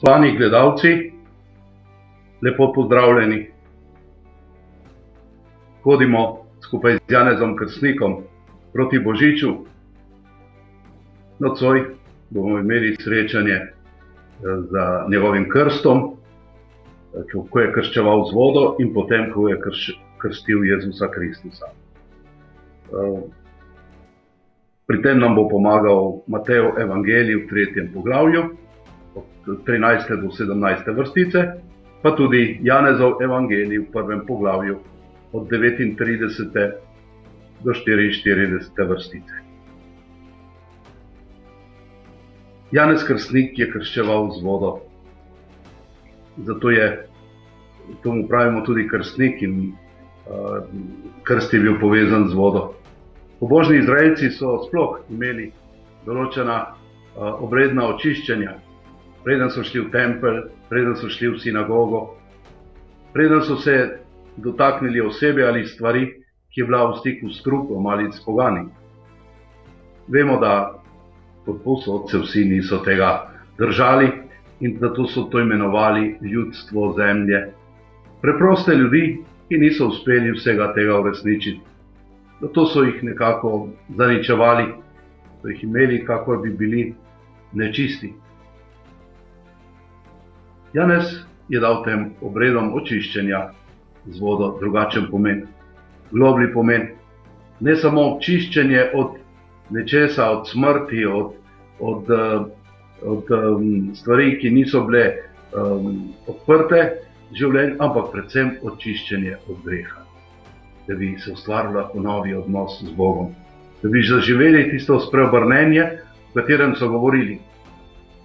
Spoštovani gledalci, lepo pozdravljeni. Hodimo skupaj z Janezom Krstnikom proti Božiču. Nocoj bomo imeli srečanje za njegovim krstom, ko je krščeval z vodo in potem, ko je krstil Jezusa Kristusa. Pri tem nam bo pomagal Matejev evangelij v 3. poglavju, od 13. do 17. vrstice, pa tudi Janezov evangelij v 1. poglavju, od 39. do 44. vrstice. Janez Krstnik je krščeval z vodo. Zato tomu pravimo tudi krstnik in krst je bil povezan z vodo. Pobožni Izraelci so sploh imeli določena obredna očiščenja, preden so šli v tempelj, preden so šli v sinagogo, preden so se dotaknili osebe ali stvari, ki je bila v stiku s trupom ali s pogani. Vemo, da povsod se vsi niso tega držali in zato so to imenovali ljudstvo zemlje. Preproste ljudi, ki niso uspeli vsega tega uresničiti. Zato so jih nekako zaničevali, so jih imeli, kakor bi bili nečisti. Janez je dal tem obredom očiščenja z vodo drugačen pomen, globlji pomen. Ne samo očiščenje od nečesa, od smrti, od stvari, ki niso bile odprte življenj, ampak predvsem očiščenje od greha. Da bi se ustvarila novi odnos z Bogom. Da bi zaživeli tisto spreobrnenje, o katerem so govorili,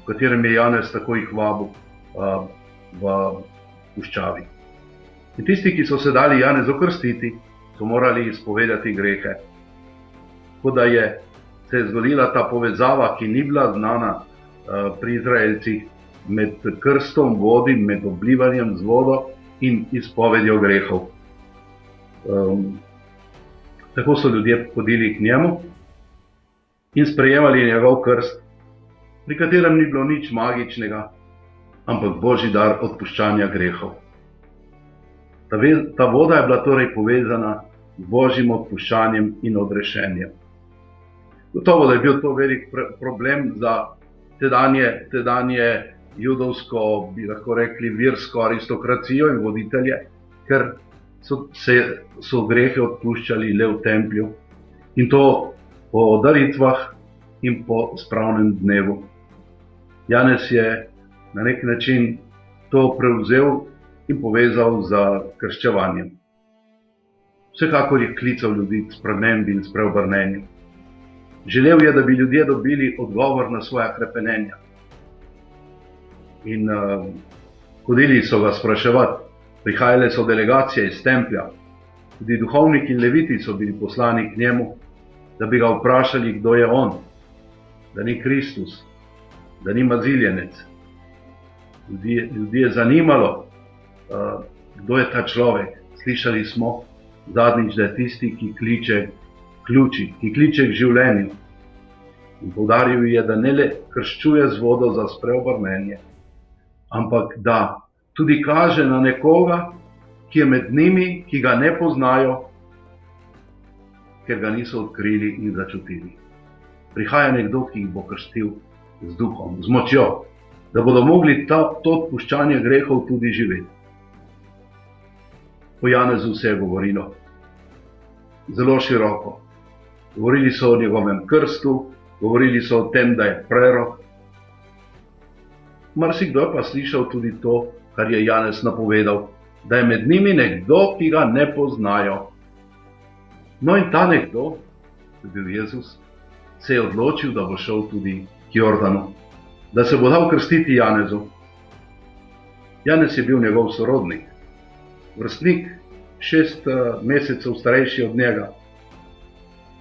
o katerem je Janez tako jih vabil v puščavi. In tisti, ki so se dali Janezu krstiti, so morali izpovedati grehe. Tako da se je zgodila ta povezava, ki ni bila znana pri Izraelcih, med krstom vodi, med oblivanjem z vodo in izpovedjo grehov. Tako so ljudje hodili k njemu in sprejemali njegov krst, pri katerem ni bilo nič magičnega, ampak božji dar odpuščanja grehov. Ta voda je bila torej povezana z božjim odpuščanjem in odrešenjem. Gotovo, da je bil to velik problem za tedanje judovsko, bi lahko rekli, virsko aristokracijo in voditelje, ker so grehe odpuščali le v templju in to po daritvah in po spravnem dnevu. Janez je na nek način to prevzel in povezal z krščevanjem. Vsekakor je klical ljudi k spremembi in spreobrnenju. Želel je, da bi ljudje dobili odgovor na svoja hrepenenja. In hodili so ga spraševati. Prihajale so delegacije iz templja. Tudi duhovniki in leviti so bili poslani k njemu, da bi ga vprašali, kdo je on, da ni Kristus, da ni maziljenec. Ljudi je zanimalo, kdo je ta človek. Slišali smo zadnjič, da je tisti, ki kliče k življenju. In poudaril je, da ne le krščuje z vodo za spreobrnenje, ampak da tudi kaže na nekoga, ki je med njimi, ki ga ne poznajo, ker ga niso odkrili in začutili. Prihaja nekdo, ki jih bo krstil z duhom, z močjo, da bodo mogli to odpuščanje grehov tudi živeti. O Janezu se je govorilo zelo široko. Govorili so o njegovem krstu, govorili so o tem, da je prerok. Marsikdo je pa slišal tudi to, kar je Janez napovedal, da je med njimi nekdo, ki ga ne poznajo. No in ta nekdo, ki je bil Jezus, se je odločil, da bo šel tudi k Jordanu, da se bo dal krstiti Janezu. Janez je bil njegov sorodnik, vrstnik, 6 mesecev starejši od njega.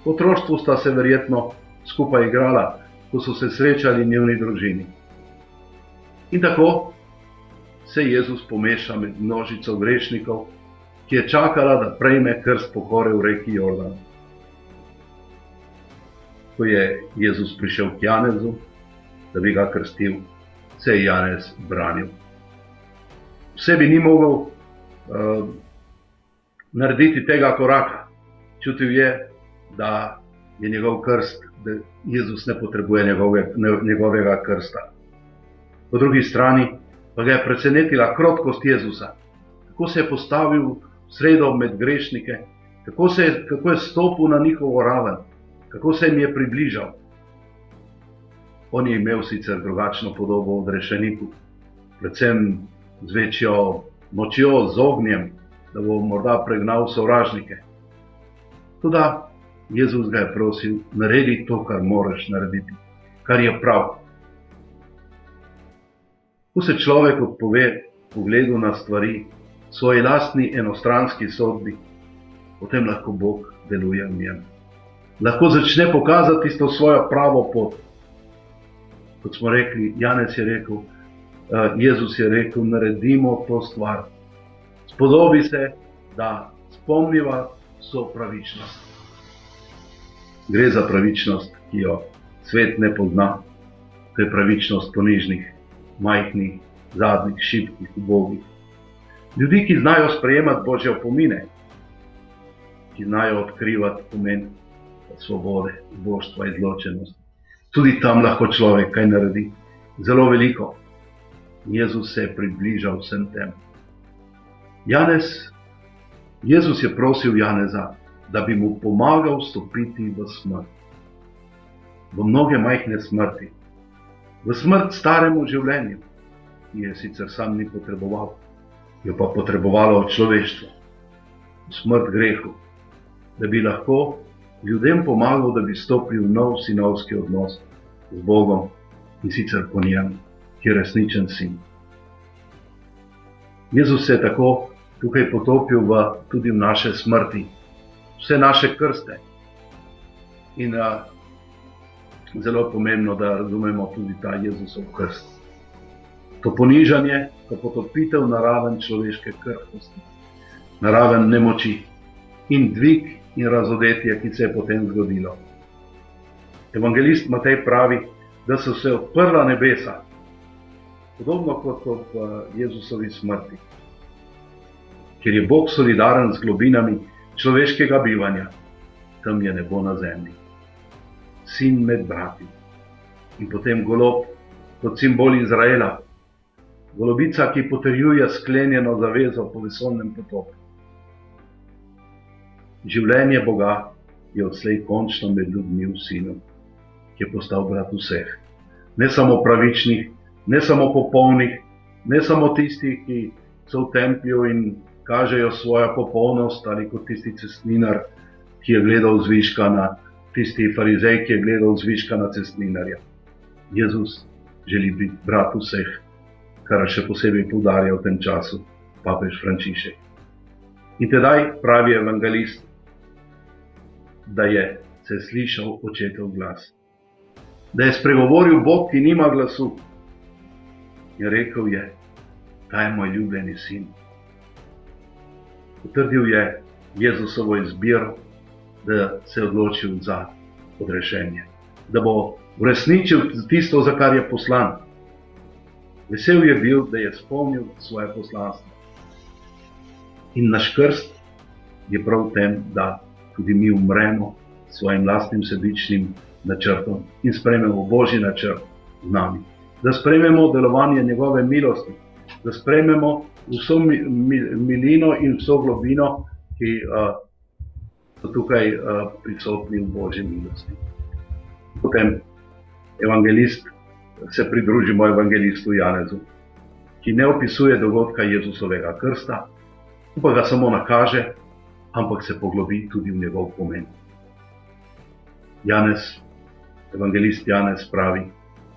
V otroštvu sta se verjetno skupaj igrala, ko so se srečali njuni družini. In tako se Jezus pomeša med množico grešnikov, ki je čakala, da prejme krst pokore v reki Jordan. Ko je Jezus prišel k Janezu, da bi ga krstil, se je Janez branil. V sebi ni mogel narediti tega koraka. Čutil je, da je njegov krst, da Jezus ne potrebuje njegovega krsta. Po drugi strani pa ga je presenetila krotkost Jezusa. Kako se je postavil v sredo med grešnike, kako je stopil na njihovo raven, kako se jim je približal. On je imel sicer drugačno podobo od rešeniku, predvsem z večjo močjo, z ognjem, da bo morda pregnal sovražnike. Toda Jezus ga je prosil, naredi to, kar moraš narediti, kar je prav. Ko se človek odpove pogledu na stvari, svoji lastni enostranski sodbi, potem lahko Bog deluje v njem. Lahko začne pokazati to svojo pravo pot. Kot smo rekli, Janez je rekel, Jezus je rekel, naredimo to stvar. Spodobi se, da spomniva so pravičnost. Gre za pravičnost, ki jo svet ne pozna. To je pravičnost ponižnih, majhnih, zadnjih, šibkih, ubogih. Ljudi, ki znajo sprejemati Božje opomine, ki znajo odkrivati pomen svobode, božstva, izločenosti. Tudi tam lahko človek kaj naredi. Zelo veliko. Jezus se je približal vsem tem. Jezus je prosil Janeza, da bi mu pomagal stopiti v smrt. V mnoge majhne smrti. V smrt staremu življenju, ki je sicer sam ni potreboval, jo pa potrebovalo človeštvo. V smrt grehu, da bi lahko ljudem pomagal, da bi stopili v nov sinovski odnos z Bogom in sicer po njem, ki je resničen sin. Jezus se je tako tukaj potopil tudi v naše smrti, vse naše krste. In zelo pomembno, da razumemo tudi ta Jezusov krst. To ponižanje, to potopitev na raven človeške krhkosti, na raven nemoči in dvig in razodetje, ki se je potem zgodilo. Evangelist Matej pravi, da so se odprla nebesa, podobno kot v Jezusovi smrti, ker je Bog solidaren z globinami človeškega bivanja, tam je nebo na zemlji. Sin med brati. In potem golob kot simbol Izraela, golobica, ki potrjuje sklenjeno zavezo po vesoljnem potopu. Življenje Boga je odslej končno med ljudmi v Sinu, ki je postal brat vseh. Ne samo pravičnih, ne samo popolnih, ne samo tistih, ki so v templju in kažejo svojo popolnost, ali kot tisti cestninar, ki je gledal zviška na tisti farizej, ki je gledal zviška na cestninarja. Jezus želi biti brat vseh, kar še posebej poudarja v tem času papež Frančišek. In tedaj pravi evangelist, da je se slišal očetov glas. Da je spregovoril Bog, ki nima glasu. In rekel je, ta je moj ljubljeni sin. Potrdil je Jezusovo izbiro, da se je odločil za odrešenje. Da bo uresničil tisto, za kar je poslan. Vesel je bil, da je spomnil svoje poslanstvo. In naš krst je prav v tem, da tudi mi umremo svojim lastnim sebičnim načrtom in sprejmemo Božji načrt z nami. Da sprejmemo delovanje njegove milosti, da sprejmemo vso milino in vso globino, ki so tukaj prisotni v Božji milosti. Potem se pridružimo evangelistu Janezu, ki ne opisuje dogodka Jezusovega krsta, pa ga samo nakaže, ampak se poglobi tudi v njegov pomen. Evangelist Janez pravi,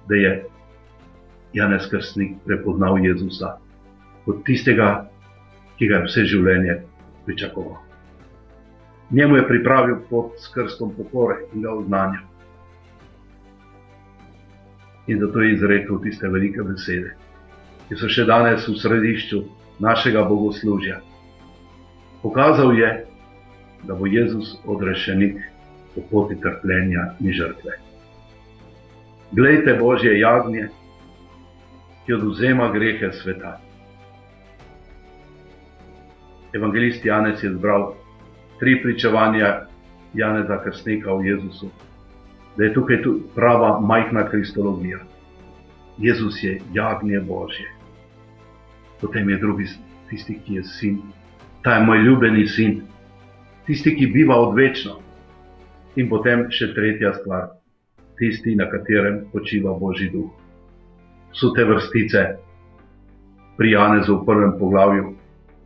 da je Janez Krstnik prepoznal Jezusa kot tistega, ki ga je vse življenje pričakoval. Njemu je pripravil pot s krstom pokore in ga oznanja. In zato je izrekel tiste velike besede, ki so še danes v središču našega bogoslužja. Pokazal je, da bo Jezus odrešenik po poti trpljenja in žrtve. Glejte Božje jagnje, ki odvzema grehe sveta. Evangelist Janez je zbral 3 pričevanja Janeza Krstnika o Jezusu, da je tukaj prava majhna kristologija. Jezus je jagnje Božje. Potem je drugi, tisti, ki je sin. Ta je moj ljubljeni sin. Tisti, ki biva odvečno. In potem še tretja stvar. Tisti, na katerem počiva Božji duh. So te vrstice pri Janezu v 1. poglavju.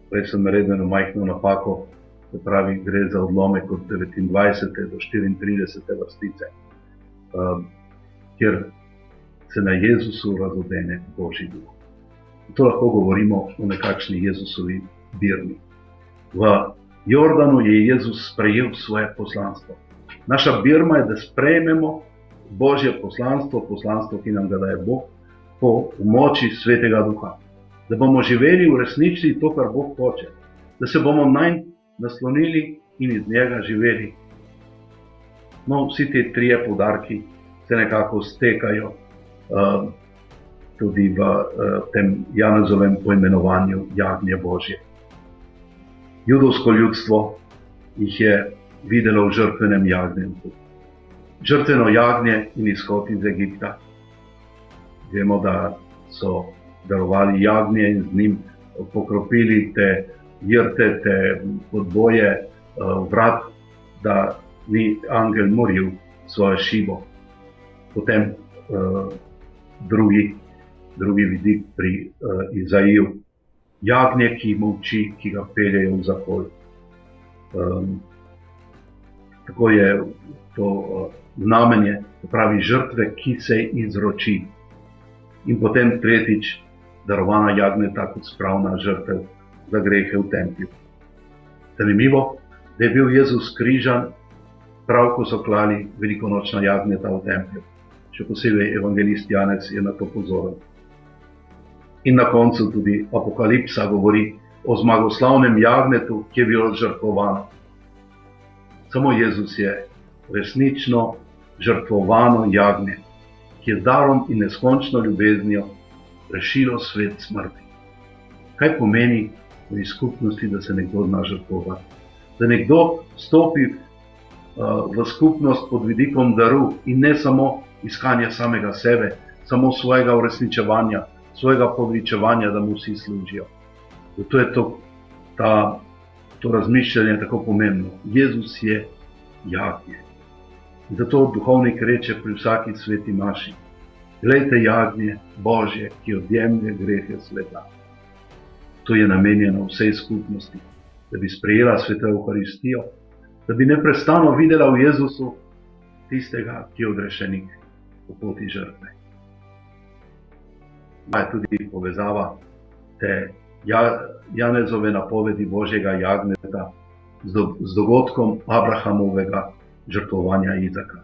Prej sem naredil eno majhno napako, se pravi, gre za odlomek od 29. do 34. vrstice, kjer se na Jezusu razodene Božji duh. To lahko govorimo o nekakšni Jezusovi birmi. V Jordanu je Jezus sprejel svoje poslanstvo. Naša birma je, da sprejmemo Božje poslanstvo, poslanstvo, ki nam ga daje Bog, po moči Svetega Duha. Da bomo živeli v resnici to, kar Bog hoče. Da se bomo nanj naslonili in iz njega živeli. No, vsi te 3 poudarki se nekako stekajo tudi v tem Janezovem poimenovanju jagnje Božje. Judovsko ljudstvo jih je videlo v žrtvenem jagnjencu. Žrtveno jagnje in izhod iz Egipta. Vemo, da so darovali jagnje in z njim pokropili te jrte, te podboje vrat, da ni angel moril svojo šibo. Potem drugi vidik pri Izaiju. Jagnje, ki molči, ki ga peljejo v zakol. Tako je to znamenje, to pravi žrtve, ki se izroči. In potem tretjič, darovana jagnjeta kot spravna žrtev za grehe v templju. Zanimivo, da je bil Jezus križan prav, ko so klali velikonočna jagnjeta v templju. Še posebej evangelist Janez je na to pozoren. In na koncu tudi Apokalipsa govori o zmagoslavnem jagnjetu, ki je bilo žrtvovano. Samo Jezus je resnično žrtvovano jagnje, ki je z darom in neskončno ljubeznijo rešilo svet smrti. Kaj pomeni v skupnosti, da se nekdo zna žrtvovati? Da nekdo stopi v skupnost pod vidikom daru in ne samo iskanja samega sebe, samo svojega uresničevanja, svojega poveličevanja, da mu vsi služijo. Zato je to razmišljanje tako pomembno. Jezus je jagnje. Zato duhovnik reče pri vsaki sveti maši: glejte jagnje Božje, ki odjemlje grehe sveta. To je namenjeno vsej skupnosti, da bi sprejela sveto Evharistijo, da bi neprestano videla v Jezusu tistega, ki je odrešenik po poti žrtve. Pa je tudi povezava te Janezove napovedi Božjega jagnjeta z dogodkom Abrahamovega žrtvovanja Izaka.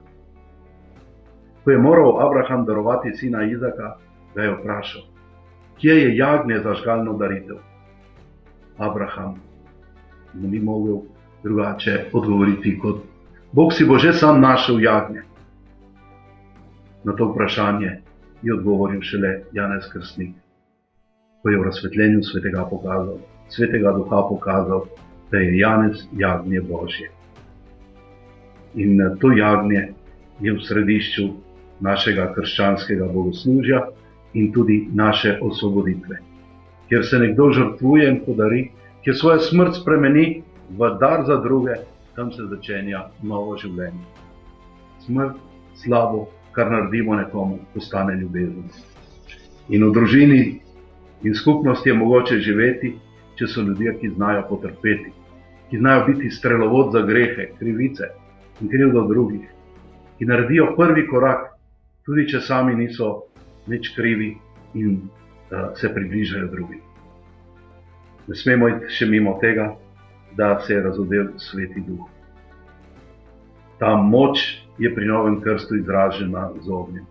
Ko je moral Abraham darovati sina Izaka, ga je vprašal: kje je jagnje za žgalno daritev? Abraham mu ni mogel drugače odgovoriti kot: Bog si bo že sam našel jagnje. Na to vprašanje je odgovoril šele Janez Krstnik, ko je v razsvetljenju Svetega Duha pokazal, da je Janez jagnje Božje. In to jagnje je v središču našega krščanskega bogoslužja in tudi naše osvoboditve. Kjer se nekdo žrtvuje in podari, kjer svojo smrt spremeni v dar za druge, tam se začenja novo življenje. Smrt, slabo, kar naredimo nekomu, postane ljubezen. In v družini in skupnosti je mogoče živeti, če so ljudje, ki znajo potrpeti, ki znajo biti strelovod za grehe, krivice in krivdo drugih, ki naredijo prvi korak, tudi če sami niso nič krivi in se približajo drugim. Ne smemo iti še mimo tega, da se je razodel Sveti Duh. Ta moč je pri novem krstu izražena z ognjem.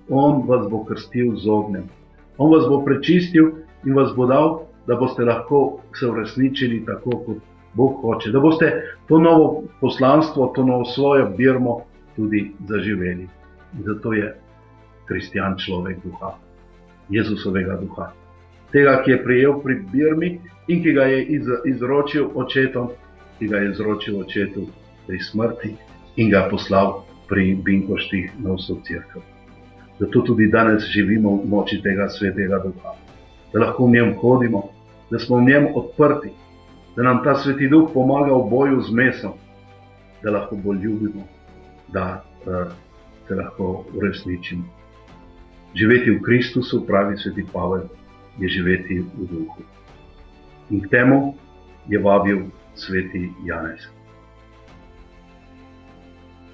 On vas bo krstil z ognjem. On vas bo prečistil in vas bo dal, da boste lahko se uresničili tako, kot Bog hoče. Da boste to novo poslanstvo, to novo svojo birmo tudi zaživeli. In zato je kristjan človek duha. Jezusovega duha. Tega, ki je prijel pri Birmi in ki ga je izročil očetom, ki ga je izročil očetu pri smrti in ga poslal pri Binkoštih na vso cerkev. Zato tudi danes živimo v moči tega svetega duha, da lahko v njem hodimo, da smo v njem odprti, da nam ta sveti duh pomaga v boju z mesom, da lahko bolj ljubimo, da se lahko uresničimo. Živeti v Kristusu, pravi sveti Pavel, je živeti v duhu. In k temu je vabil sveti Janez.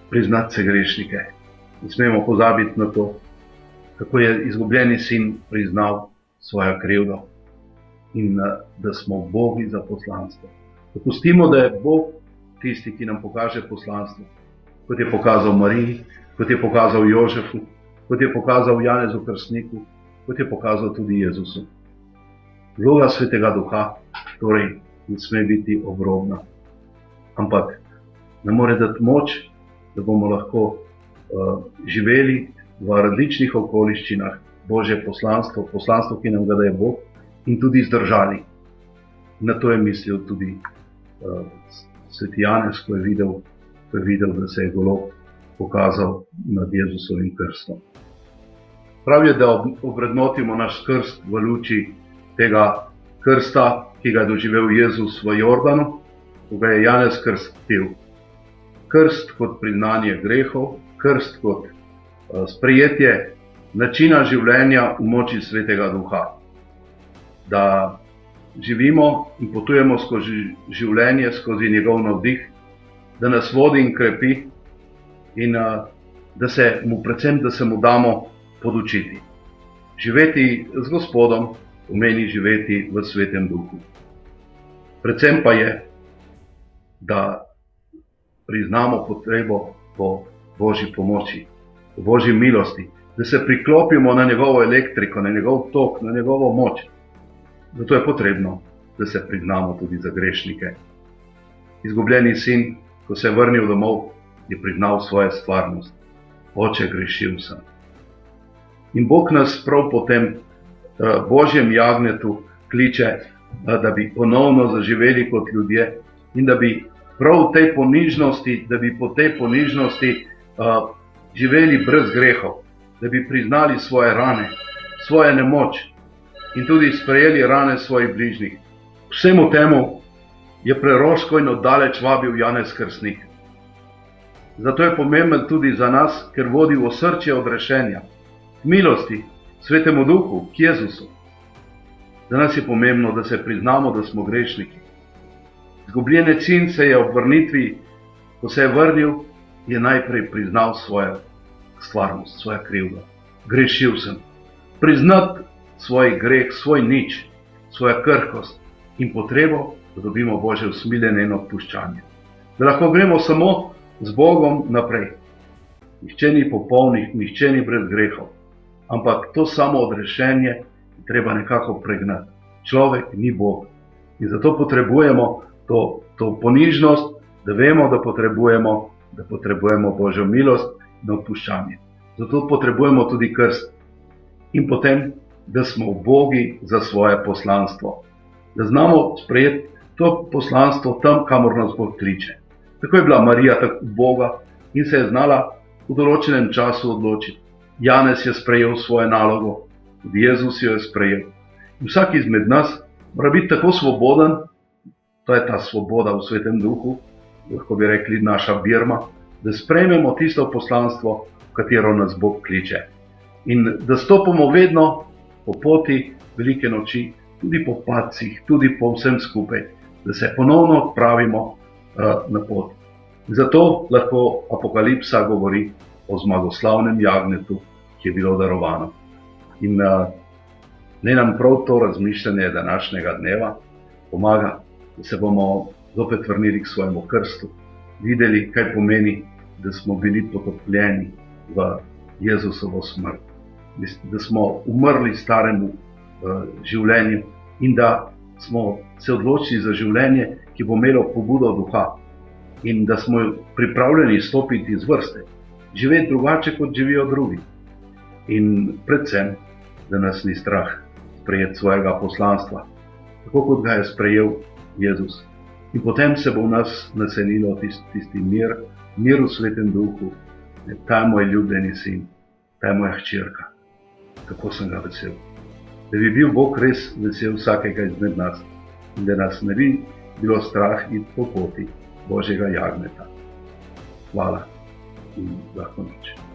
Priznati se grešnike. Ne smemo pozabiti na to, kako je izgubljeni sin priznal svojo krivdo in da smo Bogi za poslanstvo. Dopustimo, da je Bog tisti, ki nam pokaže poslanstvo, kot je pokazal Mariji, kot je pokazal Jožefu, kot je pokazal Janezu Krstniku, kot je pokazal tudi Jezusu. Vloga svetega duha torej ne sme biti obrobna, ampak nam mora dati moč, da bomo lahko živeli v različnih okoliščinah Božje poslanstvo, poslanstvo, ki nam ga daje Bog, in tudi zdržali. Na to je mislil tudi sveti Janez, ko je videl, da se je golob pokazal nad Jezusovim krstom. Prav je, da obrednotimo naš krst v luči tega krsta, ki ga je doživel Jezus v Jordanu, ko ga je Janez krstil. Krst kot priznanje grehov, krst kot sprejetje načina življenja v moči svetega duha. Da živimo in potujemo skozi življenje, skozi njegov navdih, da nas vodi in krepi in predvsem, da se mu damo podučiti. Živeti z Gospodom pomeni živeti v svetem duhu. Predvsem pa je, da priznamo potrebo po Božji pomoči, po Božji milosti, da se priklopimo na njegovo elektriko, na njegov tok, na njegovo moč. Zato je potrebno, da se priznamo tudi za grešnike. Izgubljeni sin, ko se je vrnil domov, je priznal svojo stvarnost. Oče, grešil sem. In Bog nas prav po tem Božjem jagnetu kliče, da bi ponovno zaživeli kot ljudje in da bi prav v tej ponižnosti, da bi po tej ponižnosti živeli brez grehov, da bi priznali svoje rane, svoje nemoč in tudi sprejeli rane svojih bližnjih. Vsemu temu je preroško in oddaleč vabil Janez Krstnik. Zato je pomemben tudi za nas, ker vodi v osrčje odrešenja, k milosti, svetemu duhu, k Jezusu. Za nas je pomembno, da se priznamo, da smo grešniki. Izgubljeni sin se je ob vrnitvi, ko se je vrnil, je najprej priznal svojo stvarnost, svojo krivdo. Grešil sem. Priznati svoj greh, svoj nič, svojo krhkost in potrebo, da dobimo Božje usmiljenje in odpuščanje. Da lahko gremo samo z Bogom naprej. Nihče ni popolnih, nihče ni brez grehov. Ampak to samo odrešenje treba nekako pregnati. Človek ni Bog. In zato potrebujemo to ponižnost, da vemo, da potrebujemo Božjo milost in odpuščanje. Zato potrebujemo tudi krst. In potem, da smo v Bogi za svoje poslanstvo. Da znamo sprejeti to poslanstvo tam, kamor nas Bog kliče. Tako je bila Marija tako Boga in se je znala v določenem času odločiti. Janez je sprejel svojo nalogo, tudi Jezus jo je sprejel. In vsak izmed nas mora biti tako svoboden, to je ta svoboda v svetem duhu, lahko bi rekli naša Birma, da sprejmemo tisto poslanstvo, v katero nas Bog kliče. In da stopimo vedno po poti velike noči, tudi po padcih, tudi po vsem skupaj, da se ponovno odpravimo na pot. Zato lahko Apokalipsa govori o zmagoslavnem jagnetu, ki je bilo darovano. In naj nam prav to razmišljanje današnjega dneva pomaga, da se bomo zopet vrnili k svojemu krstu, videli, kaj pomeni, da smo bili potopljeni v Jezusovo smrt, da smo umrli staremu življenju in da smo se odločili za življenje, ki bo imelo pobudo duha in da smo pripravljeni stopiti iz vrste, živeti drugače, kot živijo drugi. In predvsem, da nas ni strah sprejeti svojega poslanstva, tako kot ga je sprejel Jezus. In potem se bo v nas naselilo tisti mir v Svetem Duhu, ta je moj ljubljeni sin, ta je moja hčerka. Kako sem ga vesel. Da bi bil Bog res vesel vsakega izmed nas in da nas ne bi bilo strah iti po poti Božjega jagnjeta. Hvala in lahko noč.